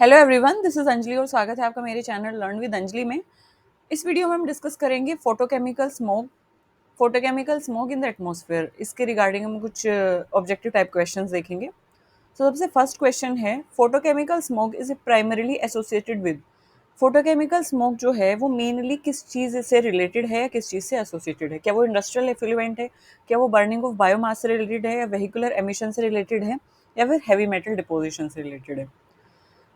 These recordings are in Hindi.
Hello everyone, this is Anjali और स्वागत है आपका मेरे चैनल लर्न विद अंजलि में। इस वीडियो में हम डिस्कस करेंगे photochemical smoke in the atmosphere. इसके रिगार्डिंग हम कुछ ऑब्जेक्टिव टाइप क्वेश्चंस देखेंगे। सबसे फर्स्ट क्वेश्चन है, photochemical smoke is primarily associated with. Photochemical smoke जो है वो मेनली किस चीज़ से रिलेटेड है या किस चीज़ से एसोसिएटेड है? क्या वो इंडस्ट्रियल एफ्लुएंट है, क्या वो बर्निंग ऑफ बायोमास से रिलेटेड है, या वेहिकुलर एमिशन से रिलेटेड है, या फिर हैवी मेटल डिपोजिशन से रिलेटेड है?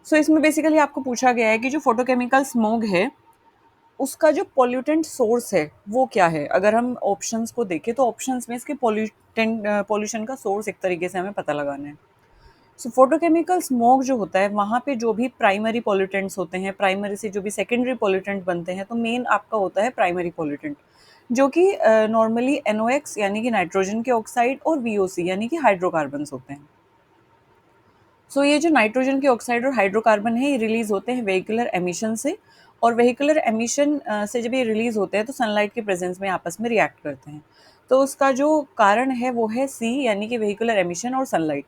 इसमें बेसिकली आपको पूछा गया है कि जो फोटोकेमिकल स्मोग है उसका जो पॉल्यूटेंट सोर्स है वो क्या है। अगर हम ऑप्शंस को देखें तो ऑप्शंस में इसके पॉल्यूशन का सोर्स एक तरीके से हमें पता लगाना है। फोटोकेमिकल स्मोग जो होता है वहाँ पे जो भी प्राइमरी पॉल्यूटेंट्स होते हैं, प्राइमरी से जो भी सेकेंडरी पॉल्यूटेंट बनते हैं, तो मेन आपका होता है प्राइमरी पॉल्यूटेंट, जो कि नॉर्मली NOx यानी कि नाइट्रोजन के ऑक्साइड और VOC यानी कि हाइड्रोकार्बन्स होते हैं। ये जो नाइट्रोजन के ऑक्साइड और हाइड्रोकार्बन है ये रिलीज होते हैं वेहिकुलर एमिशन से, और वेहिकुलर एमिशन से जब ये रिलीज होते हैं तो सनलाइट के प्रेजेंस में आपस में रिएक्ट करते हैं। तो उसका जो कारण है वो है सी यानी कि वेहिकुलर एमिशन और सनलाइट।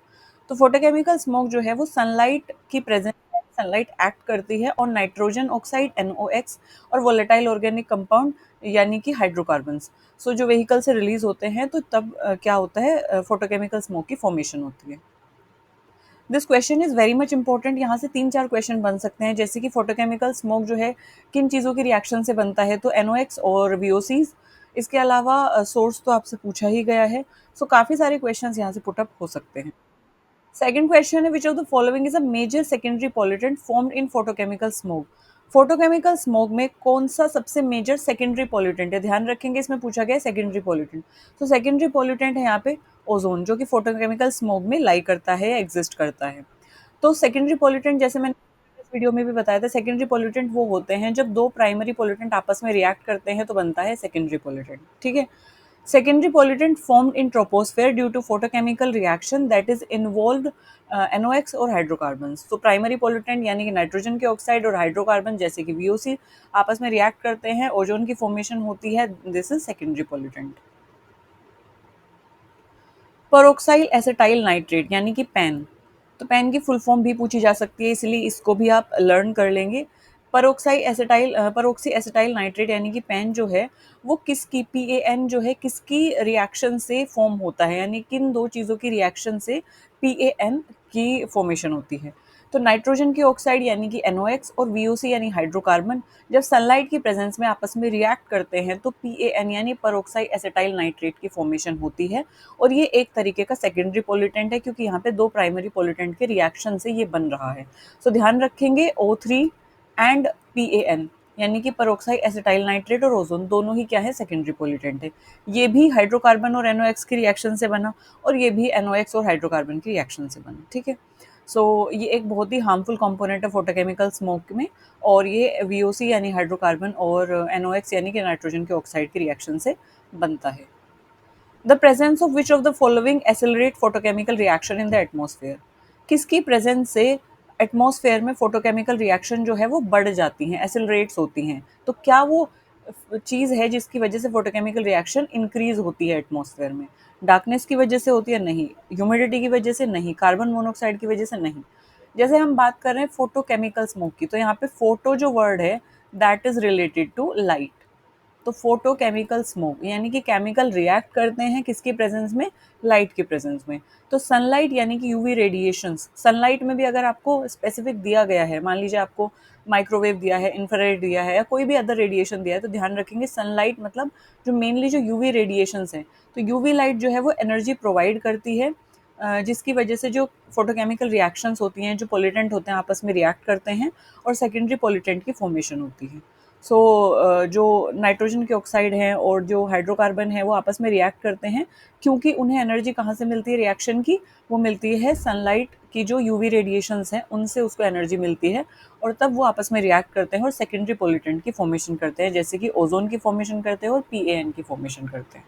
तो फोटोकेमिकल स्मोक जो है वो सनलाइट की प्रेजेंस में सनलाइट एक्ट करती है और नाइट्रोजन ऑक्साइड NOx और वोलेटाइल ऑर्गेनिक कंपाउंड यानी कि हाइड्रोकार्बन्स जो व्हीकल से रिलीज होते हैं तो तब क्या होता है, फोटोकेमिकल स्मोक की फॉर्मेशन होती है। This question is very much important. यहाँ से 3-4 क्वेश्चन बन सकते हैं, जैसे कि फोटोकेमिकल स्मोक जो है किन चीज़ों की रिएक्शन से बनता है, तो NOx और VOCs। इसके अलावा सोर्स तो आपसे पूछा ही गया है। काफ़ी सारे क्वेश्चन यहाँ से पुटअप हो सकते हैं। सेकंड क्वेश्चन है, which of the following is a major secondary pollutant formed in photochemical smoke. Photochemical smoke में कौन सा सबसे मेजर सेकेंडरी पॉल्यूटेंट है? ध्यान रखेंगे इसमें पूछा गया है सेकेंडरी पॉल्यूटेंट। सेकेंडरी पॉल्यूटेंट है यहाँ पे ओजोन, जो कि फोटोकेमिकल स्मोक में लाई करता है या एग्जिस्ट करता है। सेकेंडरी पॉल्यूटेंट जैसे मैंने इस वीडियो में भी बताया था, सेकेंडरी पॉल्यूटेंट वो होते हैं जब दो प्राइमरी पॉल्यूटेंट आपस में रिएक्ट करते हैं तो बनता है सेकेंडरी पॉल्यूटेंट। ठीक है। Secondary pollutant formed in troposphere due to photochemical reaction that is involved NOx और हाइड्रोकार्बन्स। प्राइमरी पॉल्यूटेंट यानी कि नाइट्रोजन के ऑक्साइड और हाइड्रोकार्बन जैसे कि VOC आपस में रिएक्ट करते हैं, ओजोन की फॉर्मेशन होती है, this is secondary pollutant. Peroxyl acetyl nitrate यानी कि पैन। पैन की फुल फॉर्म भी पूछी जा सकती है, इसलिए इसको भी आप लर्न कर लेंगे। परोक्सी एसिटाइल नाइट्रेट यानी कि पैन जो है वो किसकी PAN जो है किसकी रिएक्शन से फॉर्म होता है, यानी किन दो चीज़ों की रिएक्शन से PAN की फॉर्मेशन होती है। नाइट्रोजन की ऑक्साइड यानी कि NOx और VOC यानी हाइड्रोकार्बन जब सनलाइट की प्रेजेंस में आपस में रिएक्ट करते हैं तो PAN यानी परोक्साइड एसिटाइल नाइट्रेट की फॉर्मेशन होती है। और ये एक तरीके का सेकेंडरी पॉल्यूटेंट है क्योंकि यहाँ पे दो प्राइमरी पॉल्यूटेंट के रिएक्शन से ये बन रहा है। ध्यान रखेंगे O3 एंड PAN यानी कि परोक्साइड एसिटाइल नाइट्रेट और ओजोन दोनों ही क्या है, सेकेंडरी पॉल्यूटेंट है। ये भी हाइड्रोकार्बन और NOx की रिएक्शन से बना और ये भी NOx और हाइड्रोकार्बन की रिएक्शन से बना। ठीक है। ये एक बहुत ही हार्मफुल कंपोनेंट है फोटोकेमिकल स्मोक में, और ये VOC यानी हाइड्रोकार्बन और NOx यानी कि नाइट्रोजन के ऑक्साइड की रिएक्शन से बनता है। The presence of which of the following accelerate photochemical reaction in the atmosphere. किसकी प्रेजेंस से एटमॉस्फेयर में फोटोकेमिकल रिएक्शन जो है वो बढ़ जाती हैं, एसिलरेट्स होती हैं? क्या वो चीज़ है जिसकी वजह से फोटोकेमिकल रिएक्शन इंक्रीज होती है एटमॉस्फेयर में? डार्कनेस की वजह से होती है? नहीं। ह्यूमिडिटी की वजह से? नहीं। कार्बन मोनोऑक्साइड की वजह से? नहीं। जैसे हम बात कर रहे हैं फोटोकेमिकल स्मोक की, तो यहाँ पे फोटो जो वर्ड है that is related to light. Photochemical smoke यानी कि केमिकल रिएक्ट करते हैं किसके प्रेजेंस में? लाइट के प्रेजेंस में। सनलाइट यानी कि यूवी रेडिएशंस, सनलाइट में भी अगर आपको स्पेसिफिक दिया गया है, मान लीजिए आपको माइक्रोवेव दिया है, इंफ्रारेड दिया है, या कोई भी अदर रेडिएशन दिया है, तो ध्यान रखेंगे सनलाइट मतलब जो मेनली जो यूवी रेडिएशंस हैं, तो यूवी लाइट जो है वो एनर्जी प्रोवाइड करती है, जिसकी वजह से जो फोटोकेमिकल रिएक्शंस होती हैं, जो पोल्यूटेंट होते हैं आपस में रिएक्ट करते हैं और सेकेंडरी पोल्यूटेंट की फॉर्मेशन होती है। जो नाइट्रोजन के ऑक्साइड हैं और जो हाइड्रोकार्बन है वो आपस में रिएक्ट करते हैं, क्योंकि उन्हें एनर्जी कहाँ से मिलती है रिएक्शन की? वो मिलती है सनलाइट की जो यूवी रेडिएशंस हैं उनसे उसको एनर्जी मिलती है, और तब वो आपस में रिएक्ट करते हैं और सेकेंडरी पोल्यूटेंट की फॉर्मेशन करते हैं, जैसे कि ओजोन की फॉर्मेशन करते हैं और PAN की फॉर्मेशन करते हैं।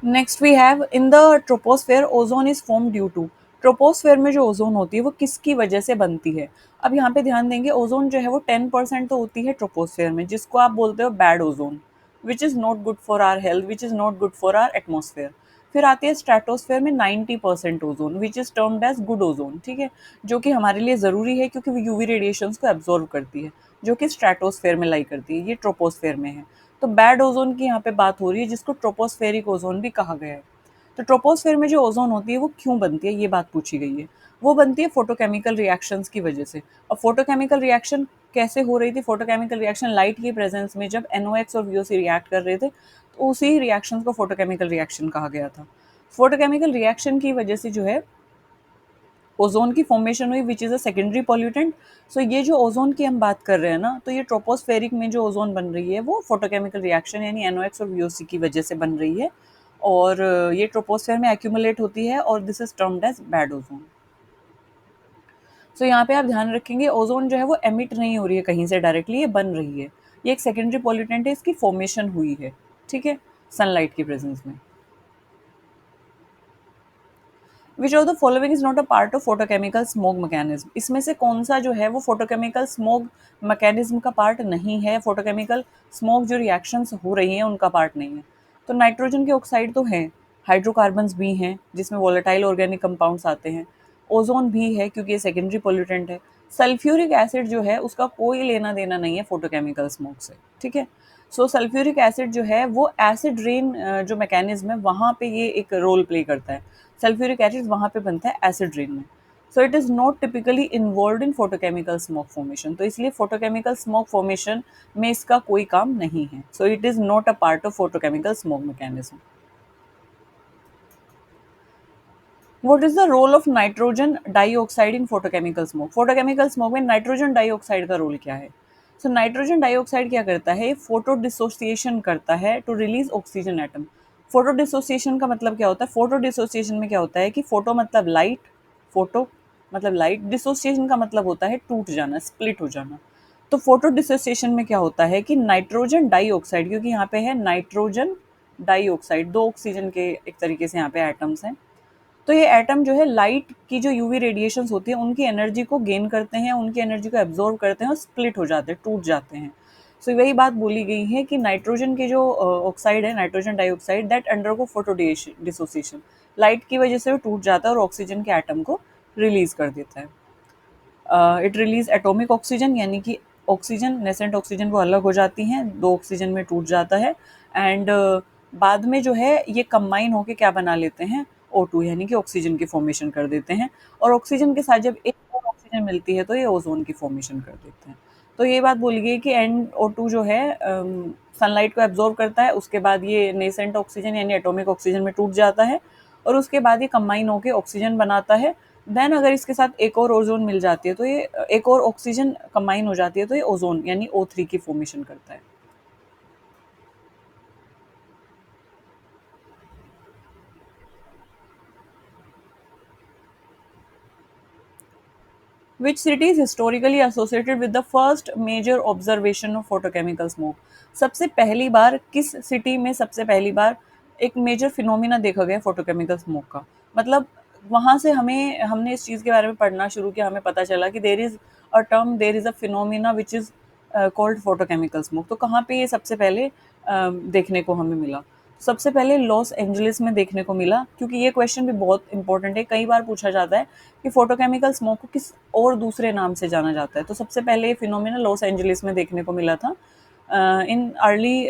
Next we have in the troposphere ozone is form due to. Troposphere में जो ओजोन होती है वो किसकी वजह से बनती है? अब यहाँ पे ध्यान देंगे, ओजोन जो है वो 10% तो होती है ट्रोपोस्फेयर में, जिसको आप बोलते हो bad ozone, which is not good for our health, which is not good for our atmosphere. फिर आती है स्ट्रेटोस्फेयर में 90% ozone which is termed as good ozone, ठीक है, जो कि हमारे लिए ज़रूरी है क्योंकि वो यूवी रेडिएशंस को एब्जॉर्व करती है, जो कि स्ट्रेटोस्फेयर में लाई करती है, ये ट्रोपोस्फेयर में है। तो बैड ओजोन की यहाँ पे बात हो रही है जिसको ट्रोपोस्फेरिक ओजोन भी कहा गया है। तो ट्रोपोस्फेयर में जो ओजोन होती है वो क्यों बनती है, ये बात पूछी गई है। वो बनती है फोटोकेमिकल रिएक्शंस की वजह से। और फोटोकेमिकल रिएक्शन कैसे हो रही थी? फोटोकेमिकल रिएक्शन लाइट की प्रेजेंस में जब NOx और VOC रिएक्ट कर रहे थे, तो उसी रिएक्शन को फोटोकेमिकल रिएक्शन कहा गया था। फोटोकेमिकल रिएक्शन की वजह से जो है ओजोन की फॉर्मेशन हुई which is a secondary pollutant. So ये जो ओजोन की हम बात कर रहे हैं ना, तो ये ट्रोपोस्फेरिक में जो ओजोन बन रही है वो फोटोकेमिकल रिएक्शन यानी NOx और VOC की वजह से बन रही है। और ये ट्रोपोस्फेयर में एक्यूमुलेट होती है और this is termed as bad ozone. So यहाँ पे आप ध्यान रखेंगे ओजोन जो है वो एमिट नहीं हो रही है कहीं से डायरेक्टली, ये बन रही है। ये एक सेकेंडरी पॉल्यूटेंट है, इसकी फॉर्मेशन हुई है, ठीक है, सनलाइट की प्रेजेंस में। विच of the following is not a part of photochemical smoke mechanism? इसमें से कौन सा जो है वो फोटोकेमिकल स्मोक मैकेनिज्म का पार्ट नहीं है? फोटोकेमिकल स्मोक जो रिएक्शंस हो रही हैं उनका पार्ट नहीं है। तो नाइट्रोजन के ऑक्साइड तो हैं, हाइड्रोकार्बन्स भी हैं जिसमें वोलेटाइल ऑर्गेनिक कंपाउंड्स आते हैं, ओजोन भी है क्योंकि ये सेकेंडरी पोल्यूटेंट है। सल्फ्यूरिक एसिड जो है उसका कोई लेना देना नहीं है फोटोकेमिकल स्मोक से, ठीक है। सो सल्फ्यूरिक एसिड जो है वो एसिड रेन जो मैकेनिज्म है वहाँ पे ये एक रोल प्ले करता है। सल्फ्यूरिक एसिड वहाँ पे बनता है एसिड रेन में। सो it is not typically involve in photochemical smoke formation. तो इसलिए फोटोकेमिकल स्मोक फॉर्मेशन में इसका कोई काम नहीं है। So it is not a part of photochemical smoke mechanism. What is the role of nitrogen dioxide in photochemical smoke? Photochemical smoke में नाइट्रोजन डाइऑक्साइड का रोल क्या है? सो नाइट्रोजन डाइऑक्साइड क्या करता है? फोटो डिसोसिएशन करता है to release oxygen atom. Photo dissociation का मतलब क्या होता है? फोटो डिसोसिएशन में क्या होता है कि फोटो मतलब लाइट, फोटो मतलब लाइट, डिसोसिएशन का मतलब होता है टूट जाना, स्प्लिट हो जाना। तो फोटो डिसोसिएशन में क्या होता है कि नाइट्रोजन डाइऑक्साइड, क्योंकि यहाँ पे है नाइट्रोजन डाइऑक्साइड, दो ऑक्सीजन के एक तरीके से यहाँ पे एटम्स हैं। तो ये एटम जो है लाइट की जो यूवी रेडिएशंस होती है उनकी एनर्जी को गेन करते हैं, उनकी एनर्जी को एब्जॉर्ब करते हैं और स्प्लिट हो जाते हैं, टूट जाते हैं। सो वही बात बोली गई है कि नाइट्रोजन के जो ऑक्साइड है, nitrogen dioxide, that undergo photo dissociation, light की वजह से वो टूट जाता है और ऑक्सीजन के एटम को रिलीज कर देता है। इट रिलीज एटॉमिक ऑक्सीजन, यानी कि ऑक्सीजन, नेसेंट ऑक्सीजन वो अलग हो जाती हैं, दो ऑक्सीजन में टूट जाता है। एंड बाद में जो है ये कंबाइन होके क्या बना लेते हैं? O2, यानी कि ऑक्सीजन की फॉर्मेशन कर देते हैं। और ऑक्सीजन के साथ जब एक और ऑक्सीजन मिलती है तो ये ओजोन की फॉर्मेशन कर देते हैं। तो ये बात बोली गई कि NO2 जो है सनलाइट को एब्जॉर्ब करता है, उसके बाद ये नेसेंट ऑक्सीजन यानी एटॉमिक ऑक्सीजन में टूट जाता है और उसके बाद ये कंबाइन होके ऑक्सीजन बनाता है। देन अगर इसके साथ एक और ओजोन मिल जाती है तो ये एक और ऑक्सीजन कंबाइन हो जाती है तो ये ओजोन यानी O3 की फॉर्मेशन करता है। Which city is historically associated with the first major observation of photochemical smoke? सबसे पहली बार किस सिटी में सबसे पहली बार एक मेजर फिनोमिना देखा गया फोटोकेमिकल स्मोक का? मतलब वहां से हमने इस चीज के बारे में पढ़ना शुरू किया, हमें पता चला कि there is a phenomena which is called photochemical smoke. तो कहाँ पे ये सबसे पहले देखने को हमें मिला? सबसे पहले लॉस एंजलिस में देखने को मिला, क्योंकि ये क्वेश्चन भी बहुत इंपॉर्टेंट है, कई बार पूछा जाता है कि फोटोकेमिकल स्मोक को किस और दूसरे नाम से जाना जाता है। तो सबसे पहले ये फिनोमिना लॉस एंजलिस में देखने को मिला था। In early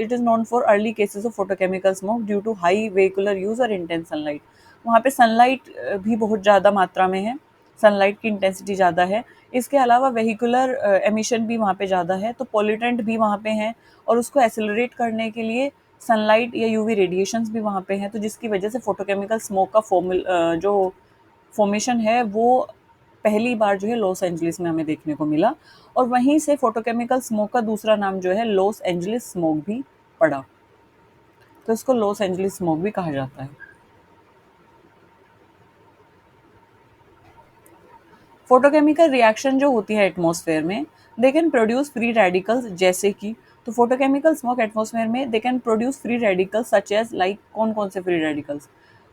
it is known for early cases of photochemical smoke due to high vehicular use और इंटेंस सनलाइट। वहाँ पे सनलाइट भी बहुत ज़्यादा मात्रा में है, सनलाइट की इंटेंसिटी ज़्यादा है। इसके अलावा वेहिकुलर एमिशन भी वहाँ पे ज़्यादा है, तो पॉल्यूटेंट भी वहाँ पे हैं और उसको एसिलरेट करने के लिए सनलाइट या यूवी रेडिएशंस भी वहाँ पे हैं, तो जिसकी वजह से फोटोकेमिकल स्मोक का जो फॉर्मेशन है वो पहली बार जो है लॉस एंजलिस में हमें देखने को मिला। और वहीं से फोटोकेमिकल स्मोक का दूसरा नाम जो है लॉस एंजलिस स्मोक भी पड़ा, तो इसको लॉस एंजलिस स्मोक भी कहा जाता है। फोटोकेमिकल रिएक्शन जो होती है एटमॉस्फेयर में, they can produce free radicals, जैसे कि, तो फोटोकेमिकल स्मोक एटमॉस्फेयर में they can produce free radicals such as, like कौन कौन से फ्री रेडिकल्स?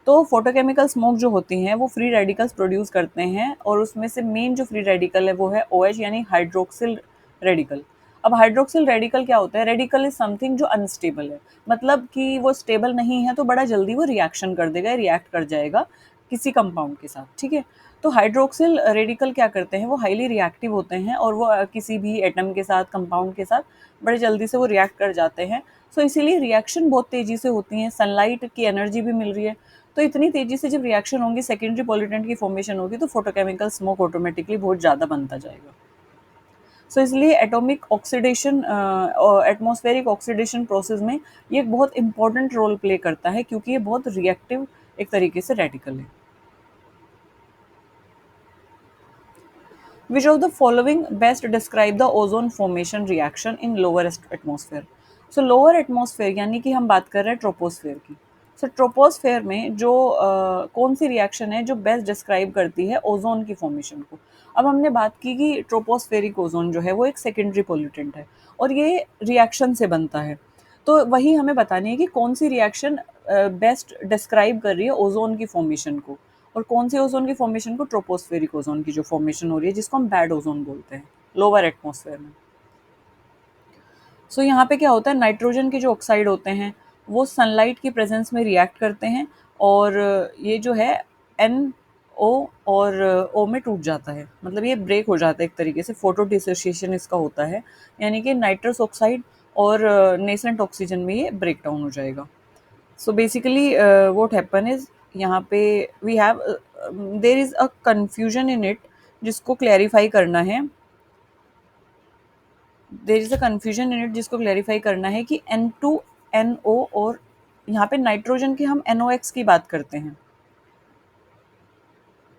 तो फोटोकेमिकल स्मोक जो होती हैं वो फ्री रेडिकल्स प्रोड्यूस करते हैं और उसमें से मेन जो फ्री रेडिकल है वो है OH यानी हाइड्रोक्सिल रेडिकल। अब हाइड्रोक्सिल रेडिकल क्या होता है? रेडिकल इज समथिंग जो अनस्टेबल है, मतलब कि वो स्टेबल नहीं है तो बड़ा जल्दी वो रिएक्शन कर देगा, रिएक्ट कर जाएगा किसी कंपाउंड के साथ, ठीक है। तो हाइड्रोक्सिल रेडिकल क्या करते हैं, वो हाईली रिएक्टिव होते हैं और वो किसी भी एटम के साथ, कंपाउंड के साथ बड़े जल्दी से वो रिएक्ट कर जाते हैं। सो इसीलिए रिएक्शन बहुत तेजी से होती है, सनलाइट की एनर्जी भी मिल रही है, तो इतनी तेजी से जब रिएक्शन होंगी, सेकेंडरी पॉल्यूटेंट की फॉर्मेशन होगी, तो फोटोकेमिकल स्मोक ऑटोमेटिकली बहुत ज़्यादा बनता जाएगा। सो इसलिए atomic oxidation, atmospheric oxidation process में ये एक बहुत इंपॉर्टेंट रोल प्ले करता है, क्योंकि ये बहुत रिएक्टिव एक तरीके से रेडिकल है। Which of the following best describe the ozone formation reaction in lower atmosphere? So lower atmosphere यानी कि हम बात कर रहे हैं ट्रोपोस्फेयर की। So ट्रोपोस्फेयर में जो कौन सी रिएक्शन है जो बेस्ट डिस्क्राइब करती है ओजोन की फॉर्मेशन को? अब हमने बात की कि ट्रोपोस्फेरिक ओजोन जो है वो एक सेकेंडरी पोल्यूटेंट है और ये रिएक्शन से बनता है। तो वही हमें बतानी है कि कौन सी रिएक्शन बेस्ट डिस्क्राइब कर रही है ओजोन की फॉर्मेशन को, और कौन सी ओजोन की फॉर्मेशन को? ट्रोपोस्फेरिक ओजोन की जो फॉर्मेशन हो रही है, जिसको हम बैड ओजोन बोलते हैं लोअर एटमॉस्फेयर में। सो यहाँ पे क्या होता है, नाइट्रोजन के जो ऑक्साइड होते हैं वो सनलाइट की प्रेजेंस में रिएक्ट करते हैं और ये जो है एन ओ और ओ में टूट जाता है, मतलब ये ब्रेक हो जाता है एक तरीके से, फोटो डिसोसिएशन इसका होता है, यानी कि नाइट्रस ऑक्साइड और नेसेंट ऑक्सीजन में ये ब्रेक डाउन हो जाएगा। So basically what happen is, यहाँ पे we have there is a confusion in it, जिसको क्लैरिफाई करना है। There is a confusion in it जिसको क्लैरिफाई करना है कि N2NO, और यहाँ पे नाइट्रोजन की हम NOx की बात करते हैं।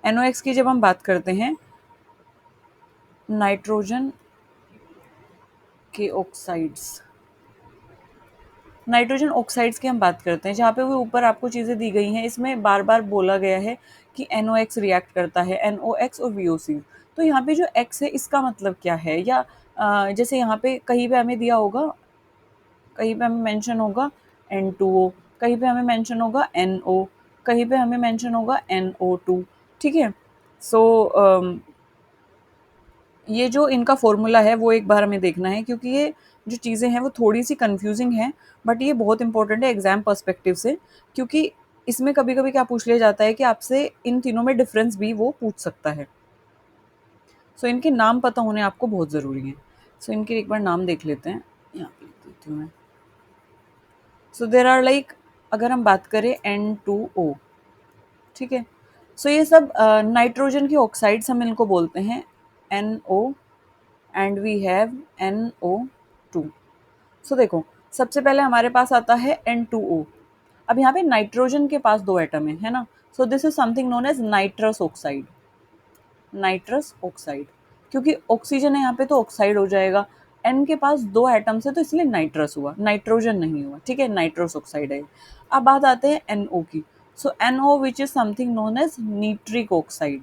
NOx की जब हम बात करते हैं, नाइट्रोजन के ऑक्साइड्स, नाइट्रोजन ऑक्साइड्स की हम बात करते हैं, जहाँ पे वो ऊपर आपको चीज़ें दी गई हैं, इसमें बार बार बोला गया है कि NOx रिएक्ट करता है, NOx और VOC। तो यहाँ पे जो X है इसका मतलब क्या है, या जैसे यहाँ पे कहीं पे हमें दिया होगा, कहीं पे हमें मेंशन होगा N2O, कहीं पे हमें मेंशन होगा NO, कहीं पे हमें मेंशन होगा NO2, ठीक है। सो ये जो इनका फॉर्मूला है वो एक बार हमें देखना है, क्योंकि ये जो चीज़ें हैं वो थोड़ी सी कंफ्यूजिंग हैं, बट ये बहुत इंपॉर्टेंट है एग्जाम पर्सपेक्टिव से, क्योंकि इसमें कभी कभी क्या पूछ लिया जाता है कि आपसे इन तीनों में डिफरेंस भी वो पूछ सकता है। सो इनके नाम पता होने आपको बहुत ज़रूरी है। सो इनके एक बार नाम देख लेते हैं, यहाँ पे लिख देती हूँ मैं। सो देर आर लाइक, अगर हम बात करें N2O, ठीक है। सो ये सब नाइट्रोजन की ऑक्साइड्स हम इनको बोलते हैं NO, and we have NO2। So देखो, सबसे पहले हमारे पास आता है N2O। अब यहाँ पे नाइट्रोजन के पास दो एटम है ना, so this is something known as nitrous oxide, nitrous oxide, क्योंकि ऑक्सीजन है यहाँ पे तो ऑक्साइड हो जाएगा। एन के पास दो एटम्स है तो इसलिए नाइट्रस हुआ, नाइट्रोजन नहीं हुआ, ठीक है, नाइट्रस ऑक्साइड है। अब बात आते हैं NO की। So NO which is something known as nitric oxide.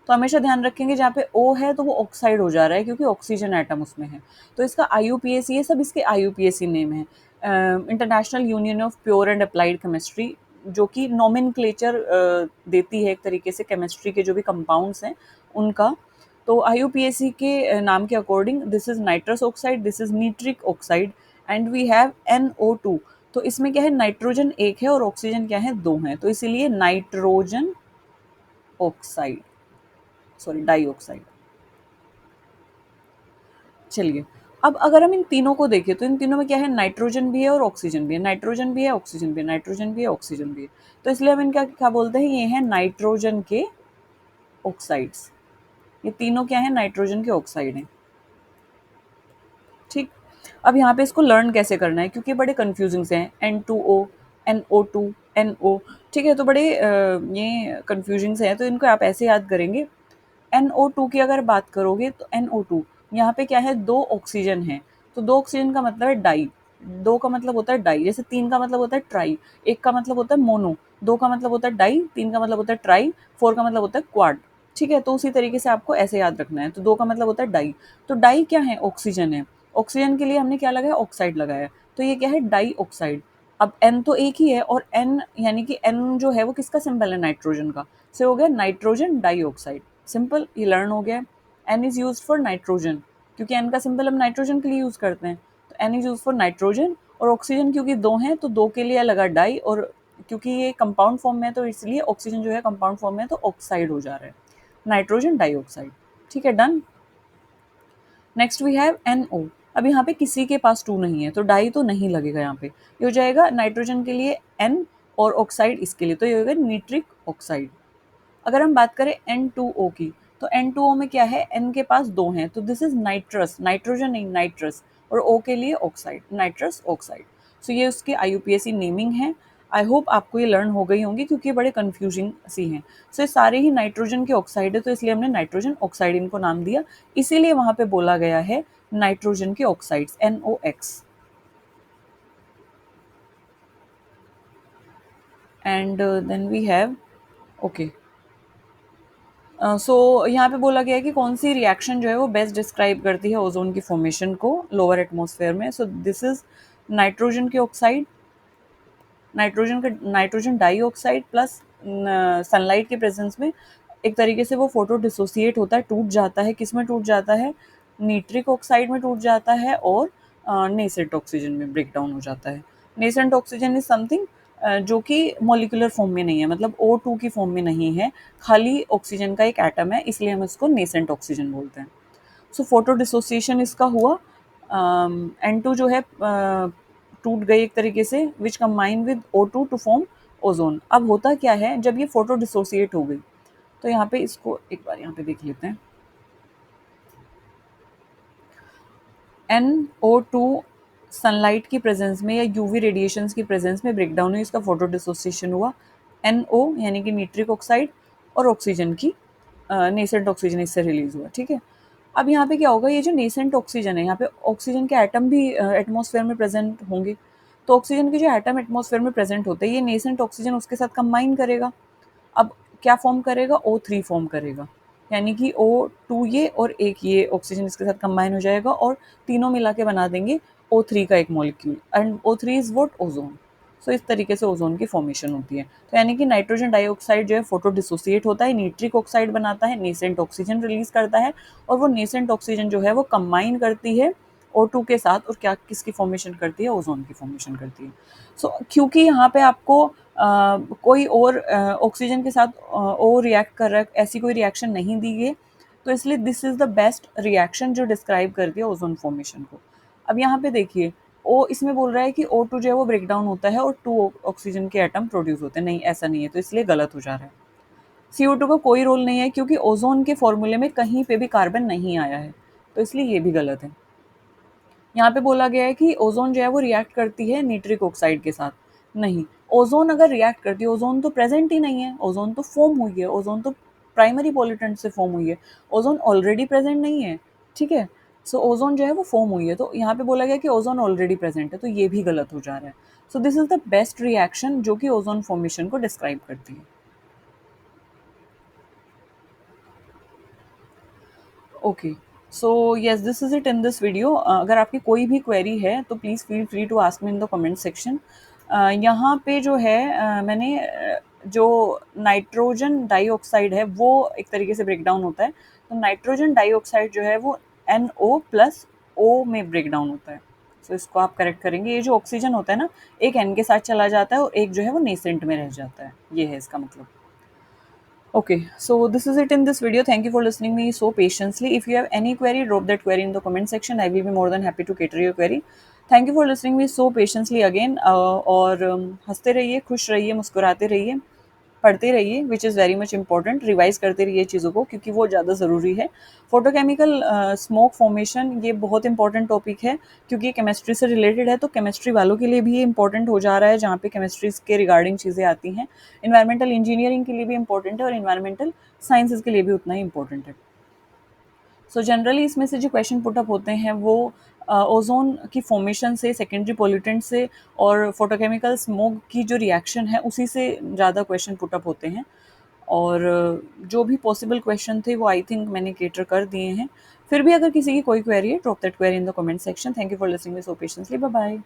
तो हमेशा ध्यान रखेंगे जहाँ पे O है तो वो ऑक्साइड हो जा रहा है, क्योंकि ऑक्सीजन एटम उसमें है, तो इसका IUPAC, ये सब इसके IUPAC नेम है, international union of pure and applied chemistry, जो कि नोमेनक्लेचर देती है एक तरीके से केमिस्ट्री के जो भी कंपाउंड्स हैं उनका। तो IUPAC के नाम के according this is nitrous oxide, this is nitric oxide, and we have NO2। तो इसमें क्या है, नाइट्रोजन एक है और ऑक्सीजन क्या है, दो हैं, तो इसीलिए नाइट्रोजन ऑक्साइड, सॉरी डाइऑक्साइड। चलिए, अब अगर हम इन तीनों को देखें तो इन तीनों में क्या है, नाइट्रोजन भी है और ऑक्सीजन भी है, नाइट्रोजन भी है, ऑक्सीजन भी है, नाइट्रोजन भी है, ऑक्सीजन भी है, तो इसलिए हम इनका क्या बोलते हैं, ये है नाइट्रोजन के ऑक्साइड्स। ये तीनों क्या है, नाइट्रोजन के ऑक्साइड हैं, ठीक। अब यहाँ पे इसको लर्न कैसे करना है, क्योंकि बड़े कंफ्यूजिंग से हैं, N2O, NO2, NO, ठीक है, तो बड़े ये कंफ्यूजिंग से हैं, तो इनको आप ऐसे याद करेंगे। NO2 की अगर बात करोगे तो NO2 यहाँ पे क्या है, दो ऑक्सीजन है, तो दो ऑक्सीजन का मतलब है डाई, दो का मतलब होता है डाई, जैसे तीन का मतलब होता है ट्राई, एक का मतलब होता है मोनो, दो का मतलब होता है डाई, तीन का मतलब होता है ट्राई, फोर का मतलब होता है क्वाड, ठीक है। तो उसी तरीके से आपको ऐसे याद रखना है, तो दो का मतलब होता है डाई, तो डाई क्या है, ऑक्सीजन है, ऑक्सीजन के लिए हमने क्या लगाया, ऑक्साइड लगाया, तो ये क्या है, डाई ऑक्साइड। अब N तो एक ही है, और N यानी कि N जो है वो किसका सिंबल है, नाइट्रोजन का, से हो गया नाइट्रोजन डाइऑक्साइड, सिंपल, ये लर्न हो गया। N is used for nitrogen, क्योंकि N का सिंबल हम नाइट्रोजन के लिए यूज़ करते हैं, तो N is use for nitrogen. और ऑक्सीजन क्योंकि 2 हैं तो 2 के लिए लगा डाई, और क्योंकि ये कंपाउंड फॉर्म में है तो इसलिए ऑक्सीजन जो है कंपाउंड फॉर्म में है तो ऑक्साइड हो जा रहा है, नाइट्रोजन डाइऑक्साइड। ठीक है, done. Next we have NO। अब यहाँ पे किसी के पास 2 नहीं है तो डाई तो नहीं लगेगा यहाँ पे, ये हो जाएगा नाइट्रोजन के लिए N और ऑक्साइड इसके लिए, तो ये होगा नीट्रिक ऑक्साइड। अगर हम बात करें N2O की, तो N2O में क्या है, N के पास 2 हैं तो दिस इज नाइट्रस, नाइट्रोजन नहीं नाइट्रस, और O के लिए ऑक्साइड, नाइट्रस ऑक्साइड। सो ये उसकी IUPAC नेमिंग है। आई होप आपको ये लर्न हो गई होंगी क्योंकि ये बड़े कन्फ्यूजिंग सी हैं। सो ये सारे ही नाइट्रोजन के ऑक्साइड है तो इसलिए हमने नाइट्रोजन ऑक्साइड इनको नाम दिया, इसीलिए वहां पे बोला गया है नाइट्रोजन के oxides NOx। And then we have, okay, so यहाँ पे बोला गया है कि कौन सी रिएक्शन जो है वो बेस्ट डिस्क्राइब करती है ओजोन की फॉर्मेशन को लोअर एटमॉस्फेयर में। सो दिस इज नाइट्रोजन के oxide, nitrogen dioxide plus sunlight के प्रेजेंस में एक तरीके से वो फोटो डिसोसिएट होता है, टूट जाता है। किस में टूट जाता है, नीट्रिक ऑक्साइड में टूट जाता है और नेसेंट ऑक्सीजन में ब्रेक डाउन हो जाता है। नेसेंट ऑक्सीजन इज समथिंग जो कि मॉलिक्यूलर फॉर्म में नहीं है, मतलब O2 की फॉर्म में नहीं है, खाली ऑक्सीजन का एक एटम है, इसलिए हम इसको नेसेंट ऑक्सीजन बोलते हैं। सो फोटो डिसोसिएशन इसका हुआ। N2 जो है टूट गई एक तरीके से, which combine with O2 to form ozone. अब होता क्या है जब ये फोटो डिसोसिएट हो गई, तो यहाँ पे इसको एक बार यहाँ पे देख लेते हैं। NO2 सनलाइट की प्रेजेंस में या यूवी रेडिएशंस की प्रेजेंस में ब्रेकडाउन हुई, इसका फोटो डिसोसिएशन हुआ। NO यानी कि नीट्रिक ऑक्साइड और ऑक्सीजन की नेसेंट ऑक्सीजन इससे रिलीज हुआ। ठीक है, अब यहाँ पे क्या होगा, ये जो नेसेंट ऑक्सीजन है, यहाँ पे ऑक्सीजन के एटम भी एटमॉस्फेयर में प्रेजेंट होंगे, तो ऑक्सीजन के जो एटम एटमॉस्फेयर में प्रेजेंट होते हैं ये नेसेंट ऑक्सीजन उसके साथ कंबाइन करेगा। अब क्या फॉर्म करेगा, O3 फॉर्म करेगा, यानी कि O2 ये और एक ये ऑक्सीजन इसके साथ कंबाइन हो जाएगा और तीनों मिला के बना देंगे O3 का एक molecule, and O3 is what, ozone. So इस तरीके से ओजोन की फॉर्मेशन होती है। तो यानी कि नाइट्रोजन डाइऑक्साइड जो है फोटो डिसोसिएट होता है, नीट्रिक ऑक्साइड बनाता है, नेसेंट ऑक्सीजन रिलीज करता है, और वो नेसेंट ऑक्सीजन जो है वो कंबाइन करती है O2 के साथ, और क्या किसकी फॉर्मेशन करती है, ओजोन की फॉर्मेशन करती है। सो क्योंकि यहाँ पे आपको कोई और ऑक्सीजन के साथ और रिएक्ट कर रहा है, ऐसी कोई रिएक्शन नहीं दी गई, तो इसलिए this is the best reaction जो डिस्क्राइब करती है ओजोन फॉर्मेशन को। अब यहाँ पे देखिए, ओ इसमें बोल रहा है कि O2 जो है वो ब्रेक डाउन होता है और 2 ऑक्सीजन के एटम प्रोड्यूस होते हैं, नहीं ऐसा नहीं है, तो इसलिए गलत हो जा रहा है। CO2 का कोई रोल नहीं है क्योंकि ओजोन के फॉर्मूले में कहीं पे भी कार्बन नहीं आया है, तो इसलिए ये भी गलत है। यहाँ पे बोला गया है कि ओजोन जो है वो रिएक्ट करती है नीट्रिक ऑक्साइड के साथ, नहीं, ओजोन अगर रिएक्ट करती है, ओजोन तो प्रेजेंट ही नहीं है, ओजोन तो फॉर्म हुई है, ओजोन तो प्राइमरी पॉल्यूटेंट से फॉर्म हुई है, ओजोन ऑलरेडी प्रेजेंट नहीं है। ठीक है, सो ओजोन जो है वो फॉर्म हुई है, तो यहाँ पे बोला गया कि ओजोन ऑलरेडी प्रेजेंट है, तो ये भी गलत हो जा रहा है। So this is the best reaction जो कि ओजोन फॉर्मेशन को डिस्क्राइब करती है। Okay, so yes this is it in this video. अगर आपकी कोई भी क्वेरी है तो please feel free to ask me in the comment section. यहाँ पे जो है मैंने जो नाइट्रोजन डाइऑक्साइड है वो एक तरीके से ब्रेक डाउन होता है, तो नाइट्रोजन डाइऑक्साइड जो है वो NO प्लस O में ब्रेक डाउन होता है। सो इसको आप करेक्ट करेंगे, ये जो ऑक्सीजन होता है ना, एक N के साथ चला जाता है और एक जो है वो नेसेंट में रह जाता है, ये है इसका मतलब। Okay, so this is it in this video. Thank you for listening me so patiently. If you have any query, drop that query in the comment section. I will be more than happy to cater your query. Thank you for listening me so patiently again. और हंसते रहिए, खुश रहिए, मुस्कुराते रहिए, पढ़ते रहिए, which is very much important. Revise करते रहिए चीज़ों को क्योंकि वो ज़्यादा ज़रूरी है। फोटोकेमिकल स्मोक फॉर्मेशन ये बहुत इंपॉर्टेंट टॉपिक है क्योंकि ये केमिस्ट्री से रिलेटेड है, तो केमिस्ट्री वालों के लिए भी ये इंपॉर्टेंट हो जा रहा है जहाँ पे केमिस्ट्री के रिगार्डिंग चीज़ें आती हैं। इन्वायरमेंटल इंजीनियरिंग के लिए भी इंपॉर्टेंट है और इन्वायरमेंटल साइंसेज के लिए भी उतना ही इंपॉर्टेंट है। सो जनरली इसमें से जो क्वेश्चन पुटअप होते हैं वो ओजोन की फॉर्मेशन से, सेकेंडरी पोल्यूटेंट से और फोटोकेमिकल स्मोक की जो रिएक्शन है उसी से ज़्यादा क्वेश्चन पुटअप होते हैं। और जो भी पॉसिबल क्वेश्चन थे वो आई थिंक मैंने केटर कर दिए हैं। फिर भी अगर किसी की कोई क्वेरी है, drop that query in the comment section. Thank you for listening me so patiently. Bye bye.